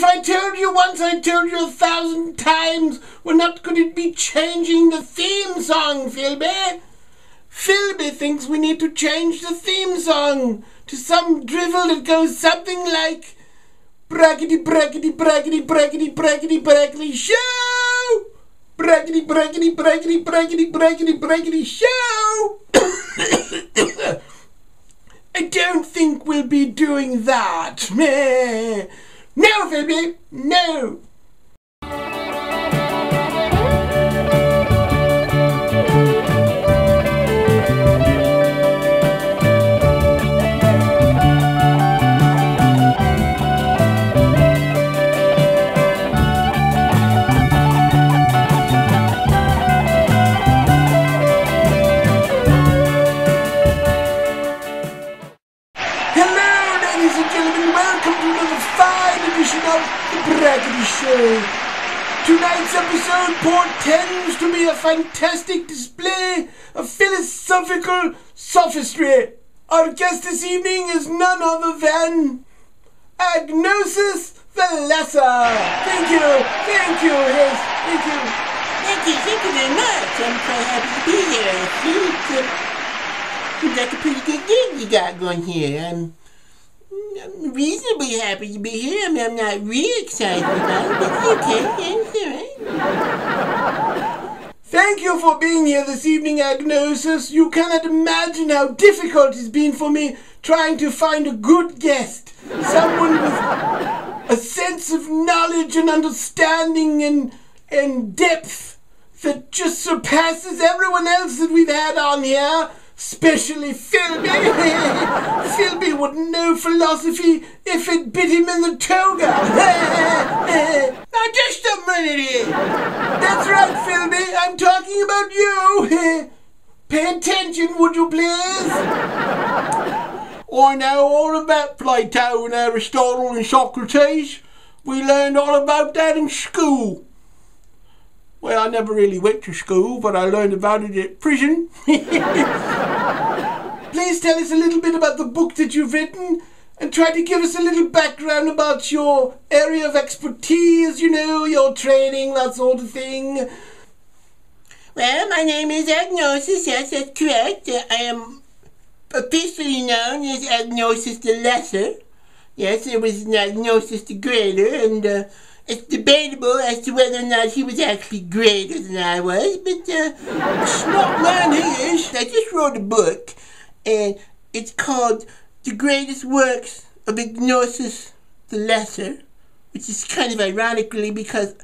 If I told you once, I told you 1,000 times, we're not going to be changing the theme song, Philby. Philby thinks we need to change the theme song to some drivel that goes something like Bragitty, Bragitty, Bragitty, Bragitty, Bragitty, Bragitty, show! Bragitty, Bragitty, Bragitty, Bragitty, Bragitty, Bragitty, show! I don't think we'll be doing that. No, Philby, no. Bragitty Show. Tonight's episode portends to be a fantastic display of philosophical sophistry. Our guest this evening is none other than Agnosis the Lesser. Thank you, yes, thank you. Thank you very much. I'm quite happy to be here. Seems like a pretty good gig you got going here. I'm reasonably happy to be here. I mean, I'm not really excited about it, but it's okay. It's all right. Thank you for being here this evening, Agnosis. You cannot imagine how difficult it's been for me trying to find a good guest. Someone with a sense of knowledge and understanding and depth that just surpasses everyone else that we've had on here. Especially Philby. Philby wouldn't know philosophy if it bit him in the toga. Now just a minute here. That's right, Philby. I'm talking about you. Pay attention, would you please? I know all about Plato and Aristotle and Socrates. We learned all about that in school. Well, I never really went to school, but I learned about it at prison. Please tell us a little bit about the book that you've written and try to give us a little background about your area of expertise, you know, your training, that sort of thing. Well, my name is Agnosis, yes, that's correct. I am officially known as Agnosis the Lesser. Yes, there was an Agnosis the Greater, and it's debatable as to whether or not he was actually greater than I was, but a smart man he is. I just wrote a book, and it's called The Greatest Works of Agnosis the Lesser, which is kind of ironically because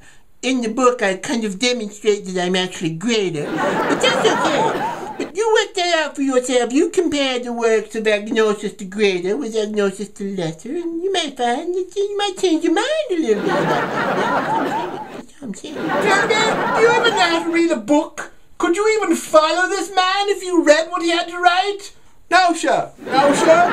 in the book I kind of demonstrate that I'm actually greater, but that's okay. But you work that out for yourself. You compare the works of Agnosis the Greater with Agnosis the Lesser, and you might find that you might change your mind a little bit about that. That's what I'm saying. Do you ever know how to read a book? Could you even follow this man if you read what he had to write? No, sir. No, sir.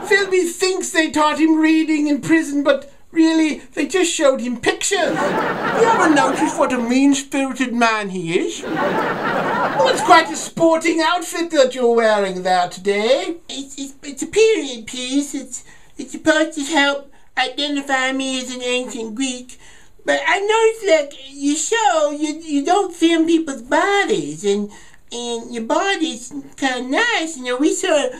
Philby thinks they taught him reading in prison, but really, they just showed him pictures. You ever notice what a mean-spirited man he is? Well, it's quite a sporting outfit that you're wearing there today. It's a period piece. It's supposed to help identify me as an ancient Greek. But I noticed, like, you show, you don't film people's bodies, and your body's kind of nice. You know, we sort of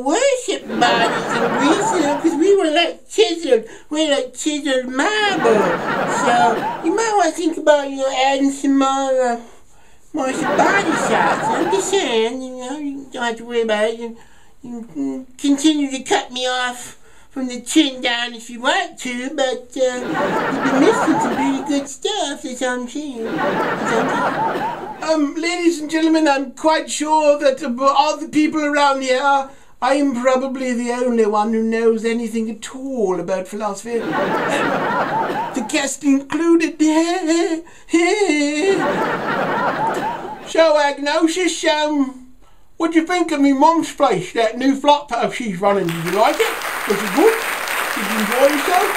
worship bodies in Greece, you know, because we were like chiseled. We're like chiseled marble. So you might want to think about, you know, adding some more body shots. I'm just saying, you know, you don't have to worry about it. You can continue to cut me off from the chin down if you want to, but you've been missing some pretty good stuff, that's all I'm saying. Ladies and gentlemen, I'm quite sure that of all the people around here, I am probably the only one who knows anything at all about philosophy. The guest included. So, Agnosis, what do you think of me mum's place, that new flop house she's running? Did you like it? Was it good? Did you enjoy yourself?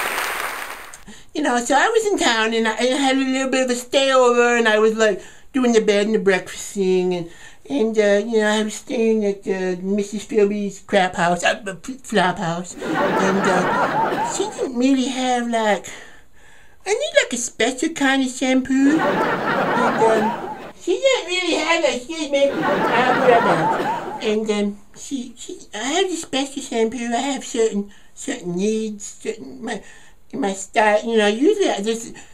You know, so I was in town and I had a little bit of a stay over, and I was like doing the bed and the breakfast thing, and And, I was staying at Mrs. Philby's flop house. And she didn't really have, I need, a special kind of shampoo. And, she didn't really have, excuse me, and, I have this special shampoo. I have certain needs, my style, usually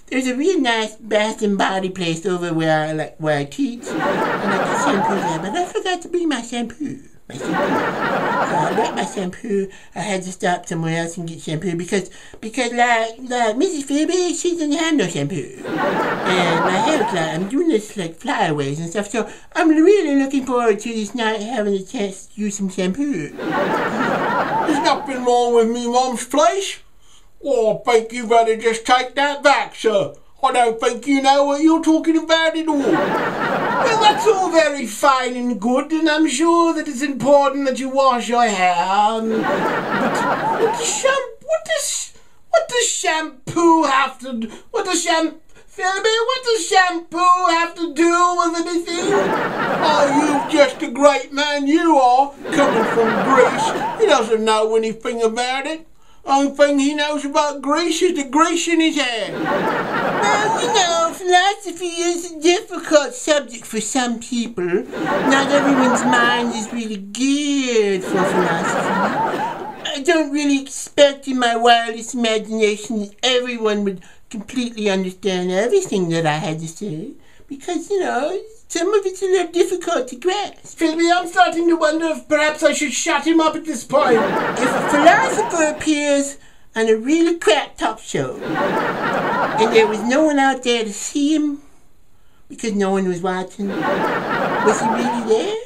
there's a really nice bath and body place over where I teach, and I get shampoo there, but I forgot to bring my shampoo. So I brought my shampoo. I had to stop somewhere else and get shampoo because Mrs. Phoebe, she didn't have no shampoo, and my hair was I'm doing this flyaways and stuff, so I'm really looking forward to this night having a chance to use some shampoo. There's nothing wrong with me mum's place. Oh, I think you better just take that back, sir. I don't think you know what you're talking about at all. Well, that's all very fine and good, and I'm sure that it's important that you wash your hair. But what does shampoo have to do? What does shampoo have to do with anything? Oh, you're just a great man, you are, coming from Greece. He doesn't know anything about it. Only thing he knows about Greece is the grease in his hair. Well, philosophy is a difficult subject for some people. Not everyone's mind is really geared for philosophy. I don't really expect in my wildest imagination that everyone would completely understand everything that I had to say. Because, some of it's a little difficult to grasp. Philby, I'm starting to wonder if perhaps I should shut him up at this point. If a philosopher appears on a really crap talk show, and there was no one out there to see him, because no one was watching, was he really there?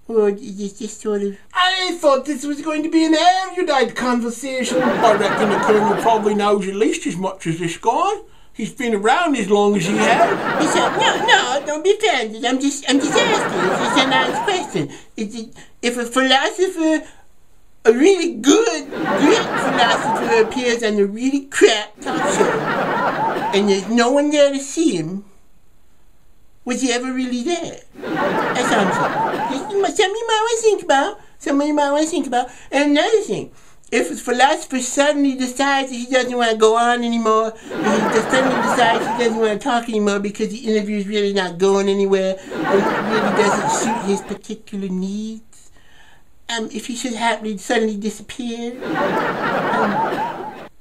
Or is it just sort of... I thought this was going to be an erudite conversation. I reckon the Colonel probably knows at least as much as this guy. He's been around as long as he has. He said, no, don't be offended. I'm just asking. It's a nice question. If a philosopher, a really great philosopher appears on a really crap talk show, and there's no one there to see him, was he ever really there? That's all I'm saying. Something you might want to think about. And another thing. If a philosopher suddenly decides that he doesn't want to go on anymore, and he suddenly decides he doesn't want to talk anymore because the interview is really not going anywhere, and it really doesn't suit his particular needs, if he should happen to suddenly disappear,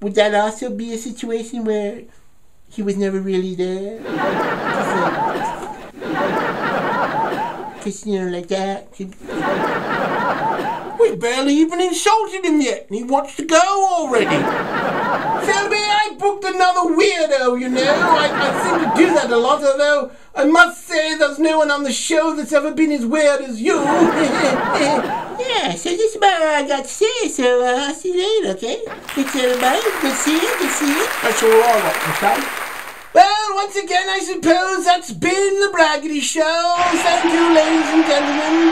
would that also be a situation where he was never really there? Because, like that. We barely even insulted him yet, and he wants to go already. Philby, I booked another weirdo, I seem to do that a lot, although I must say there's no one on the show that's ever been as weird as you. Yeah, so that's about all I got to say, so I'll see you later, okay? Thanks, everybody. Good to see you. That's all I got to say. Well, once again, I suppose that's been the Bragitty Show. Thank you, ladies and gentlemen.